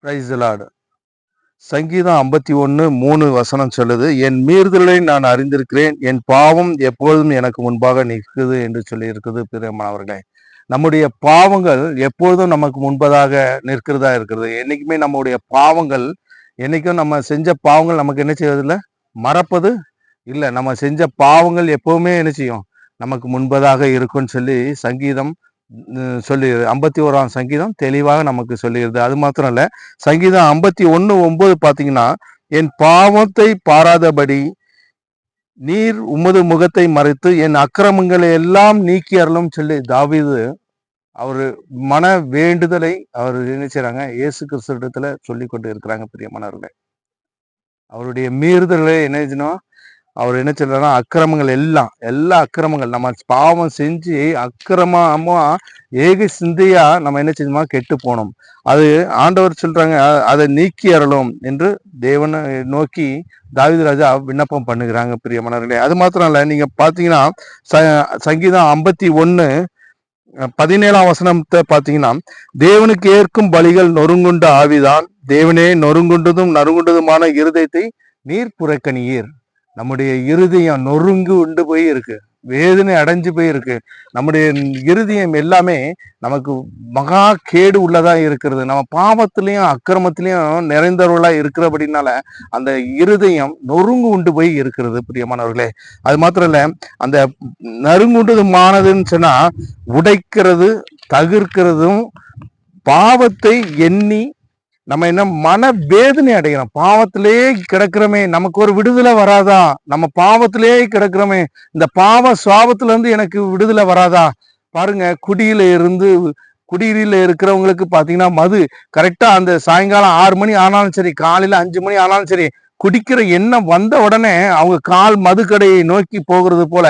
Praise the Lord. சங்கீதம் 51:3 சொல்லுது, என் மீறுதலை நான் அறிந்திருக்கிறேன், என் பாவம் எப்பொழுதும் எனக்கு முன்பாக நிற்குது என்று சொல்லி இருக்குது. பிரியமானவர்களே, நம்முடைய பாவங்கள் எப்பொழுதும் நமக்கு முன்பதாக நிற்கிறதா இருக்கிறது. என்னைக்குமே நம்முடைய பாவங்கள், என்னைக்கும் நம்ம செஞ்ச பாவங்கள் நமக்கு என்ன செய்வதில்லை, மறப்பது இல்லை. நம்ம செஞ்ச பாவங்கள் எப்பவுமே என்ன செய்யும், நமக்கு முன்பதாக இருக்கும்னு சொல்லி சங்கீதம் சொல்லி 51ஆம் சங்கீதம் தெளிவாக நமக்கு சொல்லிடுது. அது மாத்திரம் இல்ல, சங்கீதம் 51:9 பாத்தீங்கன்னா, என் பாவத்தை பாராதபடி நீர் உமது முகத்தை மறைத்து என் அக்கிரமங்களை எல்லாம் நீக்கி அருளும் சொல்லி தாவீது அவரு மன வேண்டுதலை அவர் என்ன செய்றாங்க, இயேசு கிறிஸ்துவிடத்துல சொல்லி கொண்டு இருக்கிறாங்க. பிரியமானவர்களே, அவருடைய மீறுதலை என்ன செய்யணும், அவர் என்ன சொல்றாருன்னா, அக்கிரமங்கள் எல்லா அக்கிரமங்கள் நம்ம பாவம் செஞ்சு அக்கிரமமா ஏக சிந்தையா நம்ம என்ன செய்யணுமா, கெட்டு போனோம். அது ஆண்டவர் சொல்றாங்க, அதை நீக்கி அருளும் என்று தேவனை நோக்கி தாவீது ராஜா விண்ணப்பம் பண்ணுகிறாங்க. பிரியமானவர்களே, அது மாத்திரம் இல்ல, நீங்க பாத்தீங்கன்னா சங்கீதம் 51:17 பாத்தீங்கன்னா, தேவனுக்கு ஏற்கும் பலிகள் நொறுங்குண்ட ஆவிதான், தேவனே நொறுங்குண்டதும் நறுங்குண்டதுமான இருதயத்தை நீர் புறக்கணியீர். நம்முடைய இருதயம் நொறுங்கு உண்டு போய் இருக்கு, வேதனை அடைஞ்சு போயிருக்கு. நம்முடைய இருதயம் எல்லாமே நமக்கு மகா கேடு உள்ளதா இருக்கிறது. நம்ம பாவத்திலையும் அக்கிரமத்திலையும் நிறைந்தவர்களா இருக்கிறபடினால அந்த இருதயம் நொறுங்கு உண்டு போய் இருக்கிறது. பிரியமானவர்களே, அது மாத்திரம் இல்ல, அந்த நறுங்குண்டதுமானதுன்னு சொன்னா உடைக்கிறது, தவிர்க்கிறதும், பாவத்தை எண்ணி நம்ம என்ன மன வேதனை அடைகிறோம். பாவத்திலே கிடக்கிறோமே, நமக்கு ஒரு விடுதலை வராதா? நம்ம பாவத்திலே கிடக்கிறோமே, இந்த பாவ சுவாபத்துல இருந்து எனக்கு விடுதலை வராதா? பாருங்க, குடியில இருக்கிறவங்களுக்கு பாத்தீங்கன்னா, மது கரெக்டா அந்த சாயங்காலம் 6 மணி ஆனாலும் சரி, காலையில 5 மணி ஆனாலும் சரி, குடிக்கிற எண்ணம் வந்த உடனே அவங்க கால் மதுக்கடையை நோக்கி போகிறது போல,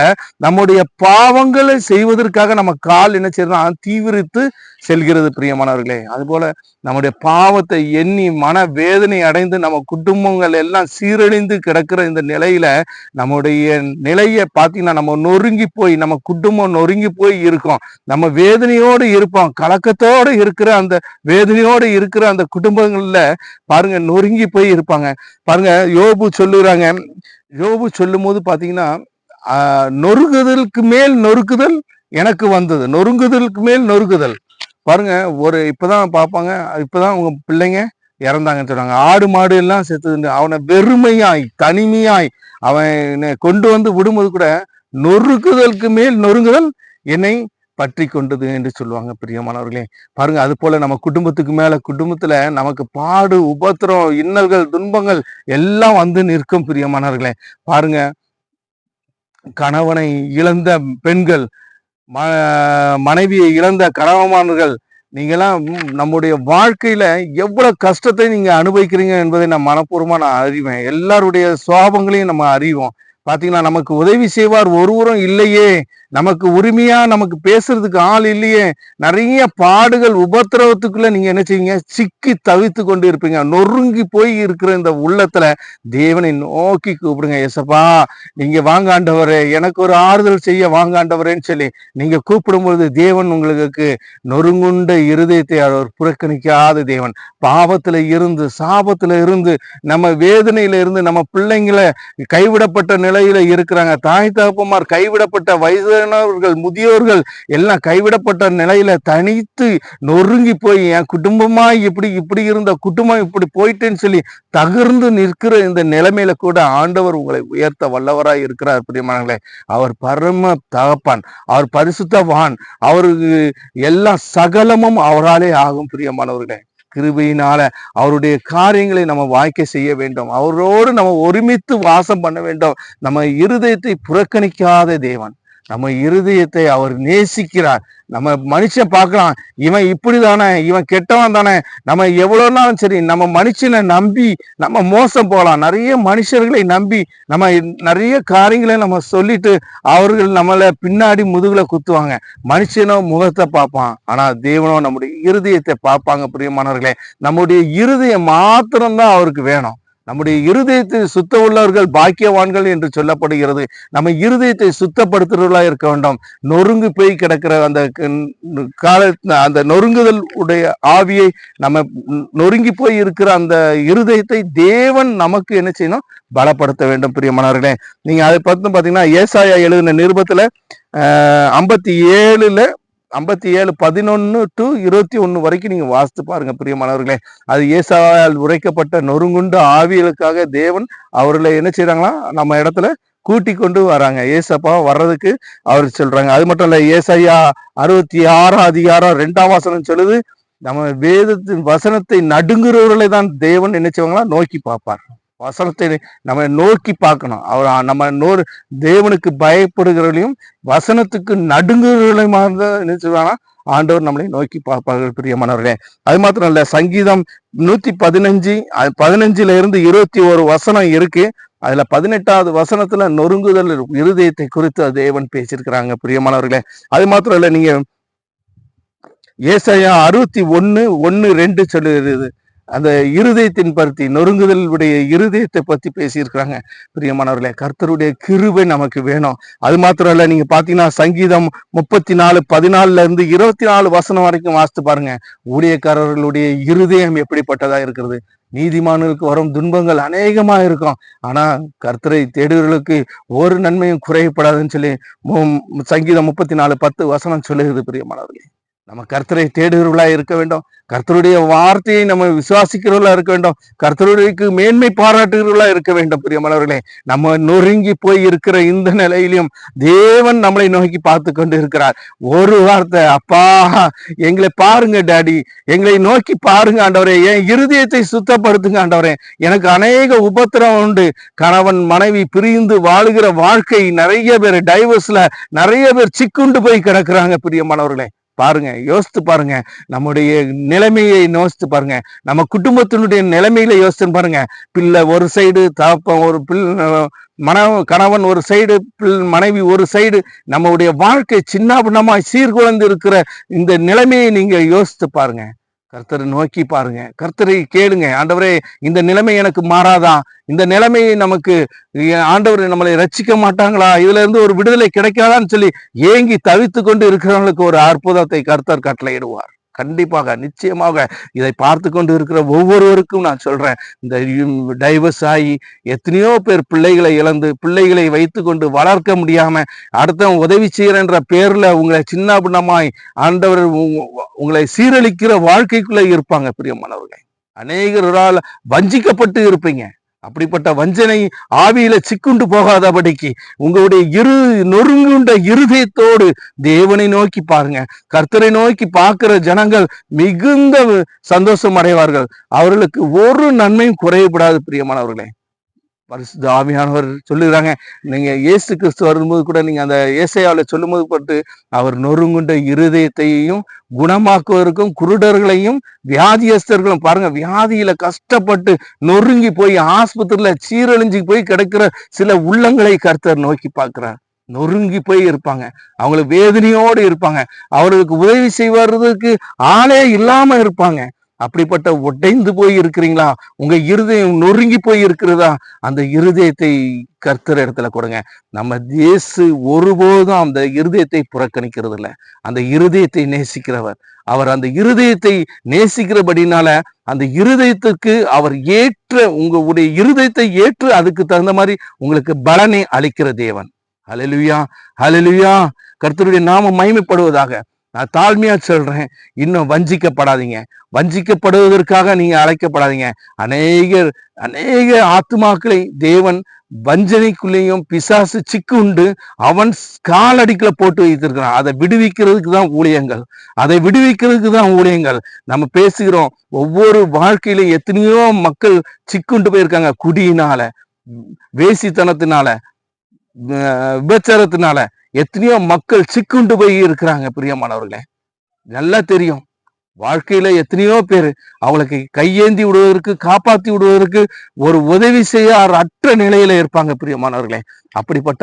நம்முடைய பாவங்களை செய்வதற்காக நம்ம கால் என்ன செய்யறோம், தீவிரித்து செல்கிறது. பிரியமானவர்களே, அது போல நம்முடைய பாவத்தை எண்ணி மன வேதனை அடைந்து நம்ம குடும்பங்கள் எல்லாம் சீரழிந்து கிடக்கிற இந்த நிலையில நம்முடைய நிலையை பார்த்தீங்கன்னா, நம்ம நொறுங்கி போய், நம்ம குடும்பம் நொறுங்கி போய் இருக்கோம். நம்ம வேதனையோடு இருப்போம், கலக்கத்தோடு இருக்கிற அந்த வேதனையோடு இருக்கிற அந்த குடும்பங்கள்ல பாருங்க நொறுங்கி போய் இருப்பாங்க. பாருங்க, யோபு சொல்லும் போது பாத்தீங்கன்னா, நொறுங்குதலுக்கு மேல் நொறுக்குதல் எனக்கு வந்தது, நொறுங்குதலுக்கு மேல் நொறுக்குதல். பாருங்க, இப்பதான் பார்ப்பாங்க, இப்பதான் உங்க பிள்ளைங்க இறந்தாங்கன்னு சொல்றாங்க, ஆடு மாடு எல்லாம் செத்துது. அவனை வெறுமையாய் தனிமையாய் அவனை கொண்டு வந்து விடும்போது கூட நொறுக்குதலுக்கு மேல் நொறுங்குதல் என்னை பற்றி கொண்டது என்று சொல்லுவாங்க. பிரியமானவர்களே, பாருங்க, அது போல நம்ம குடும்பத்துக்கு மேல குடும்பத்துல நமக்கு பாடு, உபத்திரம், இன்னல்கள், துன்பங்கள் எல்லாம் வந்து நிற்கும். பிரியமானவர்களே, பாருங்க, கணவனை இழந்த பெண்கள், மனைவியை இழந்த கணவன்மார்கள், நீங்கெல்லாம் நம்முடைய வாழ்க்கையில எவ்வளவு கஷ்டத்தை நீங்க அனுபவிக்கிறீங்க என்பதை நான் மனப்பூர்வமா நான் அறிவேன். எல்லாருடைய சுவாபங்களையும் நம்ம அறிவோம். பாத்தீங்கன்னா, நமக்கு உதவி செய்வார் ஒருவரும் இல்லையே, நமக்கு உரிமையா நமக்கு பேசுறதுக்கு ஆள் இல்லையே, நிறைய பாடுகள் உபத்திரவத்துக்குள்ள நீங்க என்ன செய்வீங்க, சிக்கி தவித்து கொண்டு இருப்பீங்க. நொறுங்கி போய் இருக்கிற இந்த உள்ளத்துல தேவனை நோக்கி கூப்பிடுங்க. ஏசப்பா, நீங்க வாங்க ஆண்டவரே, எனக்கு ஒரு ஆறுதல் செய்ய வாங்க ஆண்டவரேன்னு சொல்லி நீங்க கூப்பிடும்போது தேவன் உங்களுக்கு நொறுங்குண்ட இருதயத்தை அவர் புறக்கணிக்காத தேவன். பாவத்துல இருந்து, சாபத்துல இருந்து, நம்ம வேதனையில இருந்து, நம்ம பிள்ளைங்களை கைவிடப்பட்ட நிலையில இருக்கிறாங்க, தாய் தகப்பமார் கைவிடப்பட்ட, வயதானவர்கள், முதியோர்கள் எல்லாம் கைவிடப்பட்ட நிலையில தனித்து நொறுங்கி போய், என் குடும்பமா இப்படி இருந்த குடும்பம் இப்படி போயிட்டேன்னு சொல்லி தகர்ந்து நிற்கிற இந்த நிலைமையில கூட ஆண்டவர் உங்களை உயர்த்த வல்லவராய் இருக்கிறார். பிரியமானவர்களே, அவர் பரம தகப்பான், அவர் பரிசுத்தவான், அவருக்கு எல்லா சகலமும் அவராலே ஆகும். பிரியமானவர்களே, கிருபையினால அவருடைய காரியங்களை நம்ம வாய்க்க செய்ய வேண்டும், அவரோடு நம்ம ஒருமித்து வாசம் பண்ண வேண்டும். நம்ம இருதயத்தை புறக்கணிக்காத தேவன், நம்ம இருதயத்தை அவர் நேசிக்கிறார். நம்ம மனுஷன் பார்க்கலாம், இவன் இப்படிதானே, இவன் கெட்டவன் தானே, நம்ம எவ்வளவு நாளும் சரி நம்ம மனுஷனை நம்பி நம்ம மோசம் போகலாம். நிறைய மனுஷர்களை நம்பி நம்ம நிறைய காரியங்களை நம்ம சொல்லிட்டு அவர்கள் நம்மளை பின்னாடி முதுகுல குத்துவாங்க. மனுஷனோ முகத்தை பார்ப்பான், ஆனா தேவனோ நம்முடைய இருதயத்தை பார்ப்பாங்க. பிரியமானவர்களே, நம்முடைய இருதயம் மாத்திரம்தான் அவருக்கு வேணும். நம்முடைய இருதயத்தை சுத்த உள்ளவர்கள் பாக்கியவான்கள் என்று சொல்லப்படுகிறது. நம்ம இருதயத்தை சுத்தப்படுத்துறவர்களா இருக்க வேண்டும். நொறுங்கு போய் கிடக்கிற அந்த அந்த நொறுங்குதல் உடைய ஆவியை, நம்ம நொறுங்கி போய் இருக்கிற அந்த இருதயத்தை தேவன் நமக்கு என்ன செய்யணும்? பலப்படுத்த வேண்டும். பிரியமானவர்களே, நீங்க அதை பார்த்து பாத்தீங்கன்னா ஏசாயா எழுதின நிருபத்துல 57:11-21 வரைக்கும் நீங்க வாசித்து பாருங்க பிரியமானவர்களே. அது ஏசாயால் உரைக்கப்பட்ட நொறுங்குண்ட ஆவிகளுக்காக தேவன் அவர்களை என்ன செய்யறாங்களா, நம்ம இடத்துல கூட்டி கொண்டு வராங்க. ஏசப்பா வர்றதுக்கு அவர் சொல்றாங்க. அது மட்டும் இல்ல, ஏசாயா 66:2 சொல்லுது, நம்ம வேதத்தின் வசனத்தை நடுங்குறவர்களை தான் தேவன் என்ன செய்வாங்களா, நோக்கி பார்ப்பார். வசனத்தை நம்ம நோக்கி பார்க்கணும். அவர் நம்ம தேவனுக்கு பயப்படுகிறவர்களையும் வசனத்துக்கு நடுங்குறவர்களையும் என்ன செய்வாங்கன்னா ஆண்டவர் நம்மளை நோக்கி பார்ப்பார்கள் பிரியமானவர்களே. அது மாத்திரம் இல்ல, சங்கீதம் 115:15-21 வசனம் இருக்கு. அதுல 18வது வசனத்துல நொறுங்குதல் இருதயத்தை குறித்து தேவன் பேசியிருக்கிறாங்க பிரியமானவர்களே. அது மாத்திரம் இல்ல, நீங்க ஏசாயா 61:1-2 சொல்லுகிறது, அந்த இருதயத்தின் பற்றி நொறுங்குதலுடைய இருதயத்தை பத்தி பேசியிருக்கிறாங்க பிரியமானவர்களே. கர்த்தருடைய கிருபை நமக்கு வேணும். அது மாத்திரம் இல்ல, நீங்க பாத்தீங்கன்னா சங்கீதம் 34:14-24 வசனம் வரைக்கும் வாசித்து பாருங்க. ஊழியக்காரர்களுடைய இருதயம் எப்படிப்பட்டதா இருக்கிறது. நீதிமானுக்கு வரும் துன்பங்கள் அநேகமா இருக்கும், ஆனா கர்த்தரை தேடுவர்களுக்கு ஒரு நன்மையும் குறையப்படாதுன்னு சொல்லி சங்கீதம் 34:10 வசனம் சொல்லுகிறது பிரியமானவர்களே. நம்ம கர்த்தரை தேடுகிறவர்களா இருக்க வேண்டும். கர்த்தருடைய வார்த்தையை நம்ம விசுவாசிக்கிறவர்களா இருக்க வேண்டும். கர்த்தருக்கு மேன்மை பாராட்டுகிறவர்களா இருக்க வேண்டும் பிரியமானவர்களே. நம்ம நொறுங்கி போய் இருக்கிற இந்த நிலையிலும் தேவன் நம்மளை நோக்கி பார்த்து கொண்டு இருக்கிறார். ஒரு வார்த்தை, அப்பா எங்களை பாருங்க டாடி, எங்களை நோக்கி பாருங்க ஆண்டவரே, என் இருதயத்தை சுத்தப்படுத்துங்க ஆண்டவரே. எனக்கு அநேக உபத்திரம் உண்டு. கணவன் மனைவி பிரிந்து வாழுகிற வாழ்க்கை, நிறைய பேர் டைவர்ஸ்ல நிறைய பேர் சிக்குண்டு போய் கிடக்குறாங்க பிரியமானவர்களே. பாருங்க, யோசித்து பாருங்க, நம்முடைய நிலைமையை யோசித்து பாருங்க, நம்ம குடும்பத்தினுடைய நிலைமையில யோசித்து பாருங்க. பிள்ளை ஒரு சைடு, தாப்பம் ஒரு கணவன் ஒரு சைடு, மனைவி ஒரு சைடு, நம்முடைய வாழ்க்கை சின்ன பின்னமாய் சீர்குலைந்து இருக்கிற இந்த நிலைமையை நீங்க யோசித்து பாருங்க. கர்த்தரை நோக்கி பாருங்க, கர்த்தரை கேளுங்க, ஆண்டவரே இந்த நிலைமை எனக்கு மாறாதா, இந்த நிலைமையை நமக்கு ஆண்டவர் நம்மளை ரட்சிக்க மாட்டாங்களா, இதுல இருந்து ஒரு விடுதலை கிடைக்காதான்னு சொல்லி ஏங்கி தவித்து கொண்டு இருக்கிறவங்களுக்கு ஒரு அற்புதத்தை கர்த்தர் கட்டளையிடுவார். கண்டிப்பாக, நிச்சயமாக. இதை பார்த்து கொண்டு இருக்கிற ஒவ்வொருவருக்கும் நான் சொல்றேன், இந்த டைவர்ஸ் ஆகி எத்தனையோ பேர் பிள்ளைகளை இழந்து, பிள்ளைகளை வைத்து கொண்டு வளர்க்க முடியாம, அடுத்த உதவி செய்யறன்ற பேர்ல உங்களை சின்ன பின்னமாய் ஆண்டவர் உங்களை சீரழிக்கிற வாழ்க்கைக்குள்ள இருப்பாங்க பிரியமானவர்களே. அநேகரால் வஞ்சிக்கப்பட்டு இருப்பீங்க. அப்படிப்பட்ட வஞ்சனை ஆவியில சிக்குண்டு போகாதபடிக்கு உங்களுடைய நொறுங்குண்ட இருதயத்தோடு தேவனை நோக்கி பாருங்க. கர்த்தரை நோக்கி பார்க்கிற ஜனங்கள் மிகுந்த சந்தோஷம் அடைவார்கள். அவர்களுக்கு ஒரு நன்மையும் குறையப்படாது பிரியமானவர்களே. பரிசுத்த ஆவியானவர் சொல்லுகிறாங்க, நீங்க இயேசு கிறிஸ்து வரும்போது கூட நீங்க அந்த ஏசாயாவில சொல்லும்போது பட்டு அவர் நொறுங்குண்ட இருதயத்தையும் குணமாக்குவதற்கும் குருடர்களையும் வியாதியஸ்தர்களும், பாருங்க, வியாதியில கஷ்டப்பட்டு நொறுங்கி போய் ஆஸ்பத்திரியில சீரழிஞ்சு போய் கிடைக்கிற சில உள்ளங்களை கர்த்தர் நோக்கி பார்க்கிறார். நொறுங்கி போய் இருப்பாங்க, அவங்களுக்கு வேதனையோடு இருப்பாங்க, அவர்களுக்கு உதவி செய்வதற்கு ஆளே இல்லாம இருப்பாங்க. அப்படிப்பட்ட உடைந்து போய் இருக்கிறீங்களா? உங்க இருதயம் நொறுங்கி போய் இருக்கிறதா? அந்த இருதயத்தை கர்த்தர் இடத்துல கொடுங்க. நம்ம இயேசு ஒருபோதும் அந்த இருதயத்தை புறக்கணிக்கிறது இல்லை. அந்த இருதயத்தை நேசிக்கிறவர். அவர் அந்த இருதயத்தை நேசிக்கிறபடினால அந்த இருதயத்துக்கு அவர் உங்களுடைய இருதயத்தை ஏற்று அதுக்கு தகுந்த மாதிரி உங்களுக்கு பலனை அளிக்கிற தேவன். ஹல்லேலூயா, ஹல்லேலூயா. கர்த்தருடைய நாமம் மகிமைப்படுவதாக. நான் தாழ்மையா சொல்றேன், இன்னும் வஞ்சிக்கப்படாதீங்க. வஞ்சிக்கப்படுவதற்காக நீங்க அழைக்கப்படாதீங்க. அநேக ஆத்துமாக்களை தேவன் வஞ்சனைக்குள்ளேயும் பிசாசு சிக்கு உண்டு அவன் காலடிக்குள்ள போட்டு வைத்திருக்கிறான். அதை விடுவிக்கிறதுக்கு தான் ஊழியங்கள், அதை விடுவிக்கிறதுக்கு தான் ஊழியங்கள். நம்ம பேசுகிறோம், ஒவ்வொரு வாழ்க்கையிலும் எத்தனையோ மக்கள் சிக்குண்டு போயிருக்காங்க. குடியினால, வேசித்தனத்தினால, விபச்சாரத்தினால எத்தனையோ மக்கள் சிக்குண்டு போய் இருக்கிறாங்க பிரியமானவர்களே. நல்லா தெரியும், வாழ்க்கையில எத்தனையோ பேர் அவங்களுக்கு கையேந்தி விடுவதற்கு, காப்பாத்தி விடுவதற்கு ஒரு உதவி செய்ய அற்ற நிலையில இருப்பாங்க பிரியமானவர்களே. அப்படிப்பட்ட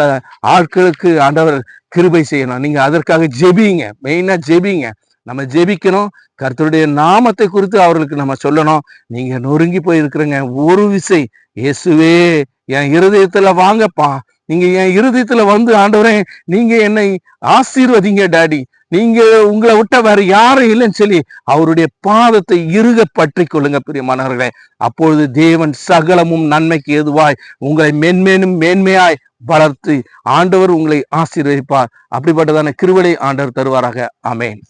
ஆட்களுக்கு ஆண்டவர் கிருபை செய்யணும். நீங்க அதற்காக ஜெபிங்க, மெயினா ஜெபிங்க. நம்ம ஜெபிக்கணும். கர்த்தருடைய நாமத்தை குறித்து அவர்களுக்கு நம்ம சொல்லணும். நீங்க நொறுங்கி போயிருக்கிறீங்க, ஒரு விசை இயேசுவே என் இருதயத்துல வாங்கப்பா, நீங்க என் இருதயத்துல வந்து ஆண்டவரே நீங்க என்னை ஆசீர்வதிங்க டாடி, நீங்க உங்களை விட்ட வேற யாரும் இல்லைன்னு சொல்லி அவருடைய பாதத்தை இறுக பற்றி கொள்ளுங்க பிரியமானவர்களே. அப்பொழுது தேவன் சகலமும் நன்மைக்கு ஏதுவாய் உங்களை மென்மேனும் மேன்மையாய் வளர்த்து ஆண்டவர் உங்களை ஆசீர்வதிப்பார். அப்படிப்பட்டதான கிருபையை ஆண்டவர் தருவாராக. ஆமென்.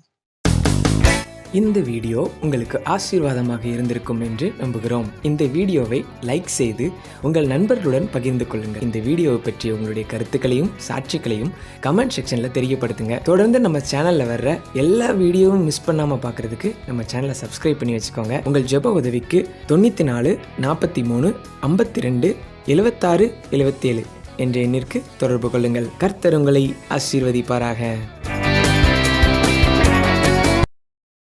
இந்த வீடியோ உங்களுக்கு ஆசீர்வாதமாக இருந்திருக்கும் என்று நம்புகிறோம். இந்த வீடியோவை லைக் செய்து உங்கள் நண்பர்களுடன் பகிர்ந்து கொள்ளுங்கள். இந்த வீடியோவை பற்றி உங்களுடைய கருத்துக்களையும் சாட்சிகளையும் கமெண்ட் செக்ஷனில் தெரியப்படுத்துங்க. தொடர்ந்து நம்ம சேனலில் வர்ற எல்லா வீடியோவும் மிஸ் பண்ணாமல் பார்க்குறதுக்கு நம்ம சேனலை சப்ஸ்கிரைப் பண்ணி வச்சுக்கோங்க. உங்கள் ஜெப உதவிக்கு 94 43 52 76 77 என்ற எண்ணிற்கு தொடர்பு கொள்ளுங்கள். கர்த்தர் உங்களை ஆசீர்வதிப்பாராக.